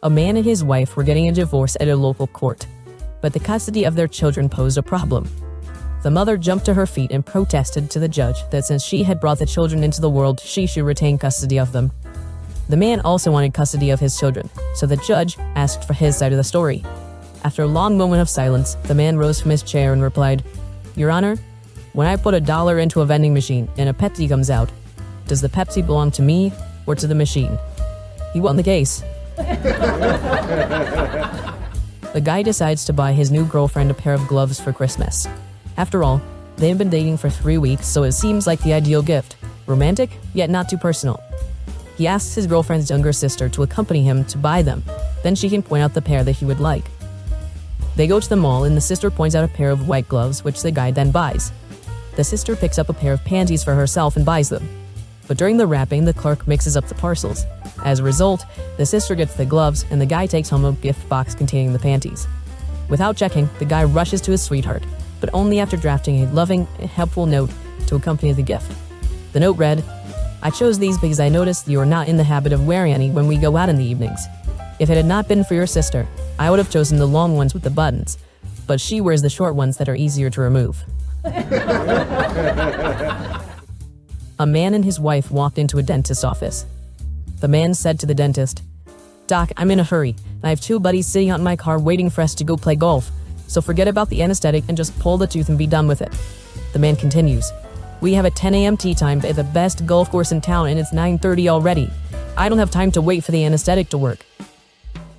A man and his wife were getting a divorce at a local court, but the custody of their children posed a problem. The mother jumped to her feet and protested to the judge that since she had brought the children into the world, she should retain custody of them. The man also wanted custody of his children, so the judge asked for his side of the story. After a long moment of silence, the man rose from his chair and replied, "Your Honor, when I put $1 into a vending machine and a Pepsi comes out, does the Pepsi belong to me or to the machine?" He won the case. The guy decides to buy his new girlfriend a pair of gloves for Christmas. After all, they've been dating for 3 weeks, so it seems like the ideal gift. Romantic, yet not too personal. He asks his girlfriend's younger sister to accompany him to buy them, then she can point out the pair that he would like. They go to the mall and the sister points out a pair of white gloves, which the guy then buys. The sister picks up a pair of panties for herself and buys them. But during the wrapping, the clerk mixes up the parcels. As a result, the sister gets the gloves and the guy takes home a gift box containing the panties. Without checking, the guy rushes to his sweetheart, but only after drafting a loving and helpful note to accompany the gift. The note read, "I chose these because I noticed you are not in the habit of wearing any when we go out in the evenings. If it had not been for your sister, I would have chosen the long ones with the buttons, but she wears the short ones that are easier to remove." A man and his wife walked into a dentist's office. The man said to the dentist, "Doc, I'm in a hurry. I have 2 buddies sitting out in my car waiting for us to go play golf. So forget about the anesthetic and just pull the tooth and be done with it." The man continues, "We have a 10 a.m. tee time at the best golf course in town and it's 9:30 already. I don't have time to wait for the anesthetic to work."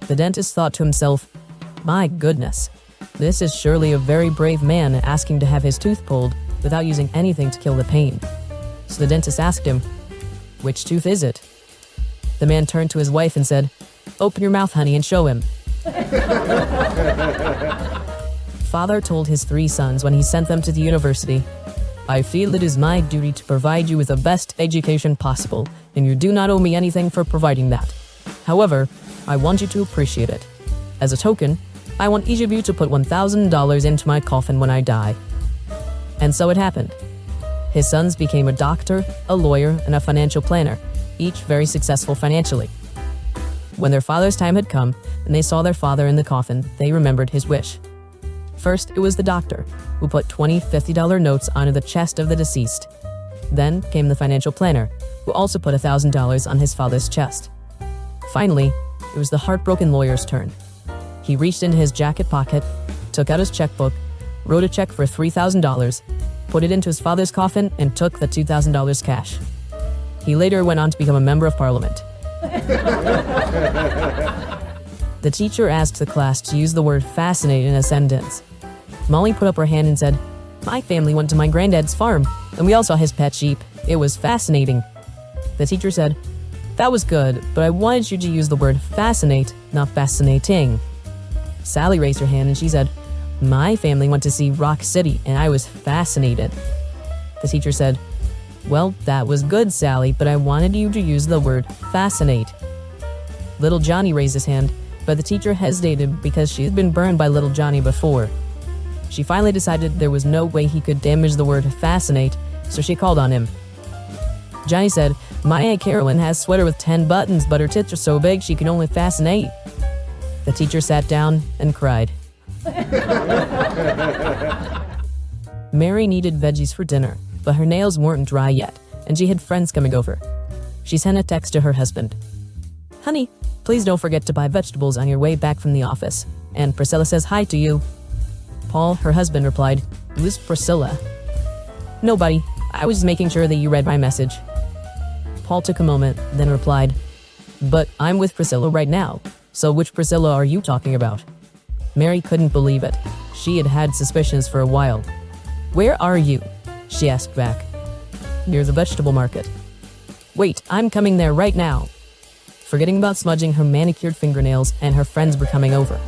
The dentist thought to himself, "My goodness, this is surely a very brave man asking to have his tooth pulled without using anything to kill the pain." So the dentist asked him, "Which tooth is it?" The man turned to his wife and said, "Open your mouth, honey, and show him." Father told his 3 sons when he sent them to the university, "I feel it is my duty to provide you with the best education possible, and you do not owe me anything for providing that. However, I want you to appreciate it. As a token, I want each of you to put $1,000 into my coffin when I die." And so it happened. His sons became a doctor, a lawyer, and a financial planner, each very successful financially. When their father's time had come and they saw their father in the coffin, they remembered his wish. First, it was the doctor, who put $20, $50 notes onto the chest of the deceased. Then came the financial planner, who also put $1,000 on his father's chest. Finally, it was the heartbroken lawyer's turn. He reached into his jacket pocket, took out his checkbook, wrote a check for $3,000, put it into his father's coffin, and took the $2,000 cash. He later went on to become a member of parliament. The teacher asked the class to use the word fascinate in a sentence. Molly put up her hand and said, "My family went to my granddad's farm, and we all saw his pet sheep. It was fascinating." The teacher said, "That was good, but I wanted you to use the word fascinate, not fascinating." Sally raised her hand and she said, "My family went to see Rock City, and I was fascinated." The teacher said, "Well, that was good, Sally, but I wanted you to use the word fascinate." Little Johnny raised his hand, but the teacher hesitated because she had been burned by Little Johnny before. She finally decided there was no way he could damage the word fascinate, so she called on him. Johnny said, "My Aunt Carolyn has a sweater with 10 buttons, but her tits are so big she can only fascinate." The teacher sat down and cried. Mary needed veggies for dinner, but her nails weren't dry yet, and she had friends coming over. She sent a text to her husband. "Honey, please don't forget to buy vegetables on your way back from the office. And Priscilla says hi to you." Paul, her husband, replied, "Who's Priscilla?" "Nobody. I was making sure that you read my message." Paul took a moment, then replied, "But I'm with Priscilla right now. So which Priscilla are you talking about?" Mary couldn't believe it. She had had suspicions for a while. "Where are you?" she asked back. "Near the vegetable market." "Wait, I'm coming there right now." Forgetting about smudging her manicured fingernails, and her friends were coming over.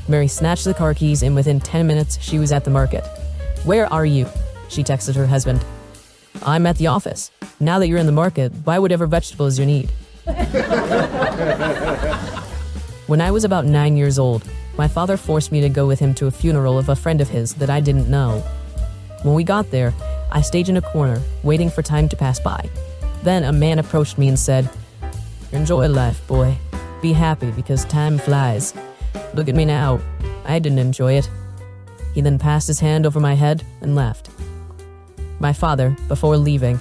Mary snatched the car keys, and within 10 minutes, she was at the market. "Where are you?" she texted her husband. "I'm at the office. Now that you're in the market, buy whatever vegetables you need." When I was about 9 years old, my father forced me to go with him to a funeral of a friend of his that I didn't know. When we got there, I stayed in a corner, waiting for time to pass by. Then a man approached me and said, "Enjoy life, boy. Be happy because time flies. Look at me now. I didn't enjoy it." He then passed his hand over my head and left. My father, before leaving,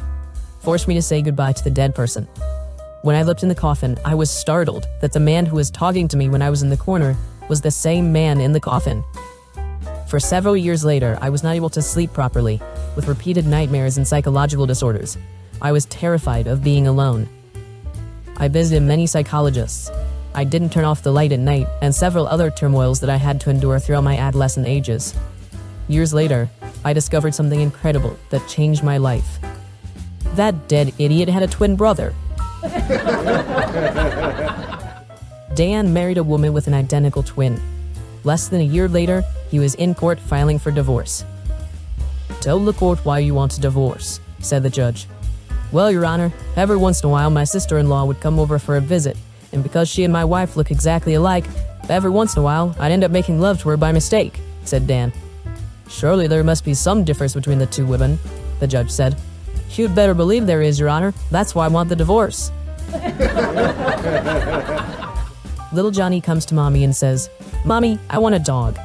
forced me to say goodbye to the dead person. When I looked in the coffin, I was startled that the man who was talking to me when I was in the corner was the same man in the coffin. For several years later, I was not able to sleep properly, with repeated nightmares and psychological disorders. I was terrified of being alone. I visited many psychologists. I didn't turn off the light at night, and several other turmoils that I had to endure throughout my adolescent ages. Years later, I discovered something incredible that changed my life. That dead idiot had a twin brother. Dan married a woman with an identical twin. Less than a year later, he was in court filing for divorce. "Tell the court why you want a divorce," said the judge. "Well, Your Honor, every once in a while my sister-in-law would come over for a visit, and because she and my wife look exactly alike, every once in a while I'd end up making love to her by mistake," said Dan. "Surely there must be some difference between the two women," the judge said. "You'd better believe there is, Your Honor. That's why I want the divorce." Little Johnny comes to Mommy and says, "Mommy, I want a dog."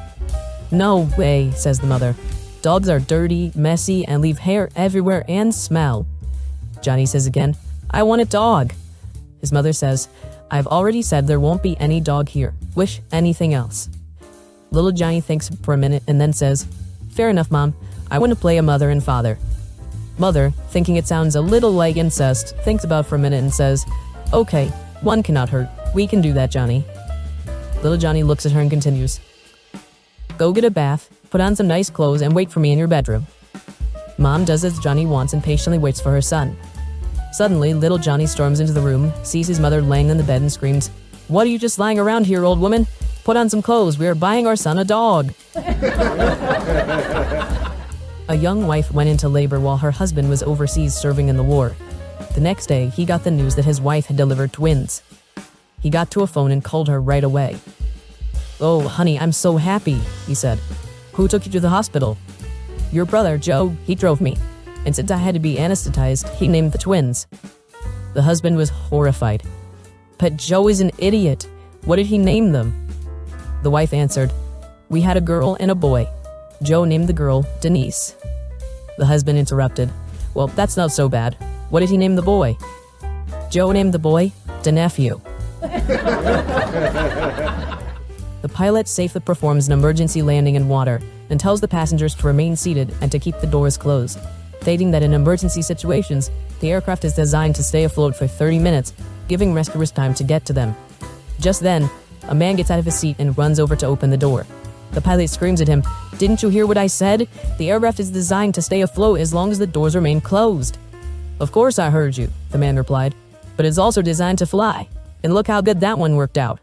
"No way," says the mother. "Dogs are dirty, messy, and leave hair everywhere and smell." Johnny says again, "I want a dog." His mother says, "I've already said there won't be any dog here. Wish anything else." Little Johnny thinks for a minute and then says, "Fair enough, Mom. I want to play a mother and father." Mother, thinking it sounds a little like incest, thinks about for a minute and says, "Okay, one cannot hurt. We can do that, Johnny." Little Johnny looks at her and continues, "Go get a bath, put on some nice clothes, and wait for me in your bedroom." Mom does as Johnny wants and patiently waits for her son. Suddenly, little Johnny storms into the room, sees his mother laying on the bed and screams, "What are you just lying around here, old woman? Put on some clothes. We are buying our son a dog." A young wife went into labor while her husband was overseas serving in the war. The next day, he got the news that his wife had delivered twins. He got to a phone and called her right away. "Oh, honey, I'm so happy," he said. "Who took you to the hospital?" "Your brother, Joe. He drove me. And since I had to be anesthetized, he named the twins." The husband was horrified. "But Joe is an idiot. What did he name them?" The wife answered, "We had a girl and a boy. Joe named the girl Denise." The husband interrupted, "Well, that's not so bad. What did he name the boy?" "Joe named the boy DeNephew." The pilot safely performs an emergency landing in water and tells the passengers to remain seated and to keep the doors closed, stating that in emergency situations, the aircraft is designed to stay afloat for 30 minutes, giving rescuers time to get to them. Just then, a man gets out of his seat and runs over to open the door. The pilot screams at him, "Didn't you hear what I said? The aircraft is designed to stay afloat as long as the doors remain closed." "Of course I heard you," the man replied, "but it's also designed to fly. And look how good that one worked out."